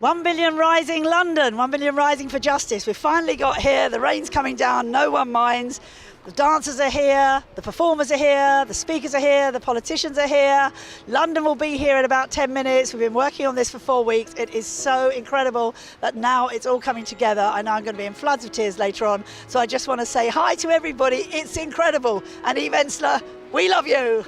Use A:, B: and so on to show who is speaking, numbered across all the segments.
A: 1 billion rising London, 1 billion rising for justice. We've finally got here, the rain's coming down, no one minds. The dancers are here, the performers are here, the speakers are here, the politicians are here. London will be here in about 10 minutes. We've been working on this for 4 weeks. It is so incredible that now it's all coming together. I know I'm going to be in floods of tears later on. So I just want to say hi to everybody. It's incredible. And Eve Ensler, we love you.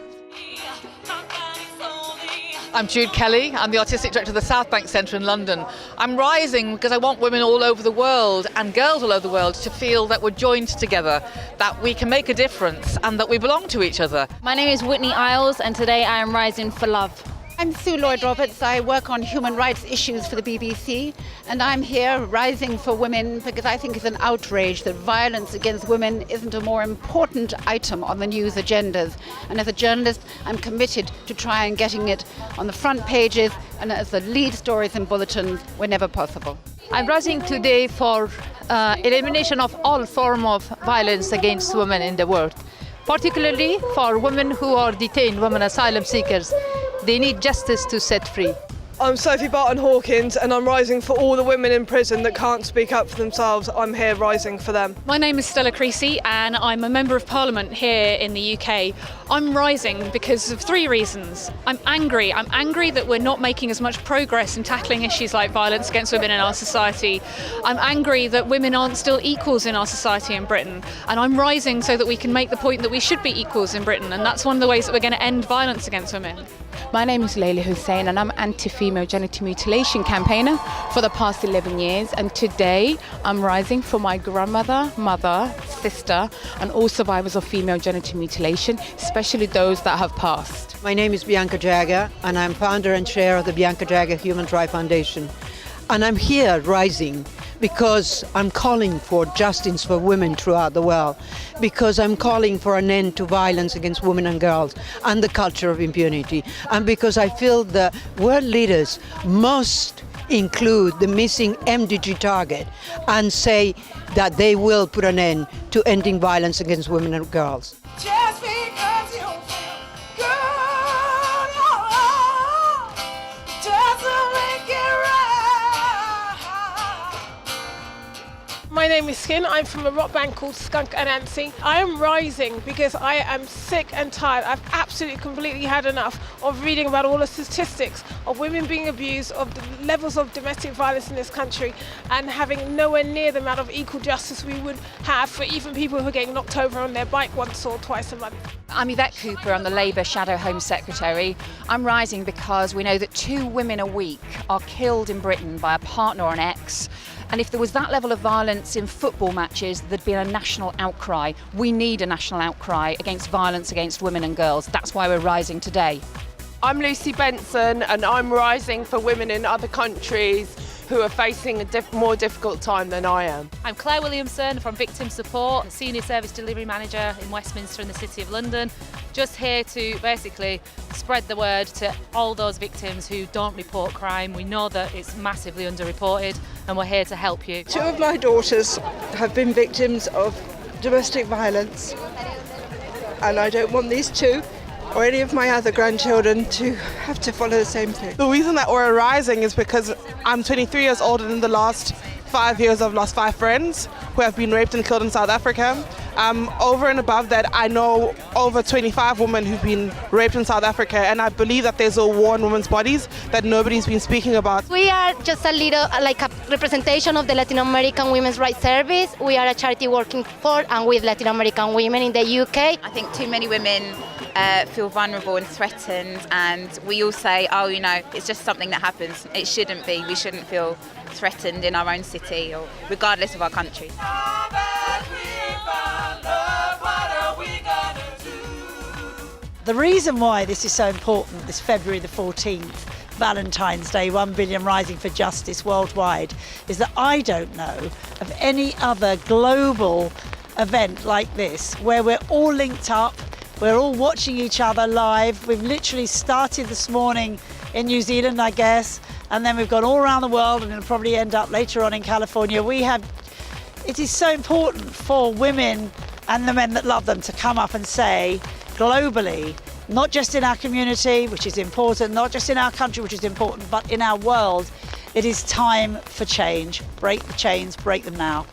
B: I'm Jude Kelly. I'm the Artistic Director of the South Bank Centre in London. I'm rising because I want women all over the world and girls all over the world to feel that we're joined together, that we can make a difference and that we belong to each other.
C: My name is Whitney Isles and today I am rising for love.
D: I'm Sue Lloyd-Roberts. I work on human rights issues for the BBC, and I'm here rising for women because I think it's an outrage that violence against women isn't a more important item on the news agendas. And as a journalist, I'm committed to try and getting it on the front pages and as the lead stories and bulletins whenever possible.
C: I'm rising today for elimination of all form of violence against women in the world, particularly for women who are detained, women asylum seekers. They need justice to set free.
E: I'm Sophie Barton-Hawkins and I'm rising for all the women in prison that can't speak up for themselves. I'm here rising for them.
F: My name is Stella Creasy and I'm a Member of Parliament here in the UK. I'm rising because of 3 reasons. I'm angry that we're not making as much progress in tackling issues like violence against women in our society. I'm angry that women aren't still equals in our society in Britain. And I'm rising so that we can make the point that we should be equals in Britain, and that's one of the ways that we're going to end violence against women.
G: My name is Layla Hussein and I'm anti-female genital mutilation campaigner for the past 11 years, and today I'm rising for my grandmother, mother, sister and all survivors of female genital mutilation, especially those that have passed.
H: My name is Bianca Jagger and I'm founder and chair of the Bianca Jagger Human Rights Foundation, and I'm here rising because I'm calling for justice for women throughout the world, because I'm calling for an end to violence against women and girls and the culture of impunity, and because I feel the world leaders must include the missing MDG target and say that they will put an end to ending violence against women and girls.
I: Just because you feel good, doesn't make it right.
E: My name is Skin. I'm from a rock band called Skunk and Anansi. I am rising because I am sick and tired. I've absolutely completely had enough of reading about all the statistics of women being abused, of the levels of domestic violence in this country, and having nowhere near the amount of equal justice we would have for even people who are getting knocked over on their bike once or twice a month.
C: I'm Yvette Cooper, I'm the Labour Shadow Home Secretary. I'm rising because we know that 2 women a week are killed in Britain by a partner or an ex. And if there was that level of violence in football matches, there'd be a national outcry. We need a national outcry against violence against women and girls. That's why we're rising today.
J: I'm Lucy Benson and I'm rising for women in other countries who are facing a more difficult time than I am.
F: I'm Claire Williamson from Victim Support, Senior Service Delivery Manager in Westminster in the City of London. Just here to basically spread the word to all those victims who don't report crime. We know that it's massively underreported and we're here to help you.
E: 2 of my daughters have been victims of domestic violence, and I don't want these 2 or any of my other grandchildren to have to follow the same thing. The reason that we're rising is because I'm 23 years old, and in the last 5 years I've lost 5 friends who have been raped and killed in South Africa. Over and above that, I know over 25 women who've been raped in South Africa, and I believe that there's a war on women's bodies that nobody's been speaking about.
K: We are just a little like a representation of the Latin American Women's Rights Service. We are a charity working for and with Latin American women in the UK.
L: I think too many women feel vulnerable and threatened, and we all say, oh, you know, it's just something that happens. It shouldn't be. We shouldn't feel threatened in our own city or regardless of our country.
A: The reason why this is so important, this February the 14th, Valentine's Day, 1 billion rising for justice worldwide, is that I don't know of any other global event like this where we're all linked up, we're all watching each other live. We've literally started this morning in New Zealand, I guess, and then we've gone all around the world and it'll probably end up later on in California. It is so important for women and the men that love them to come up and say, globally, not just in our community, which is important, not just in our country, which is important, but in our world, It is time for change. Break the chains, break them now.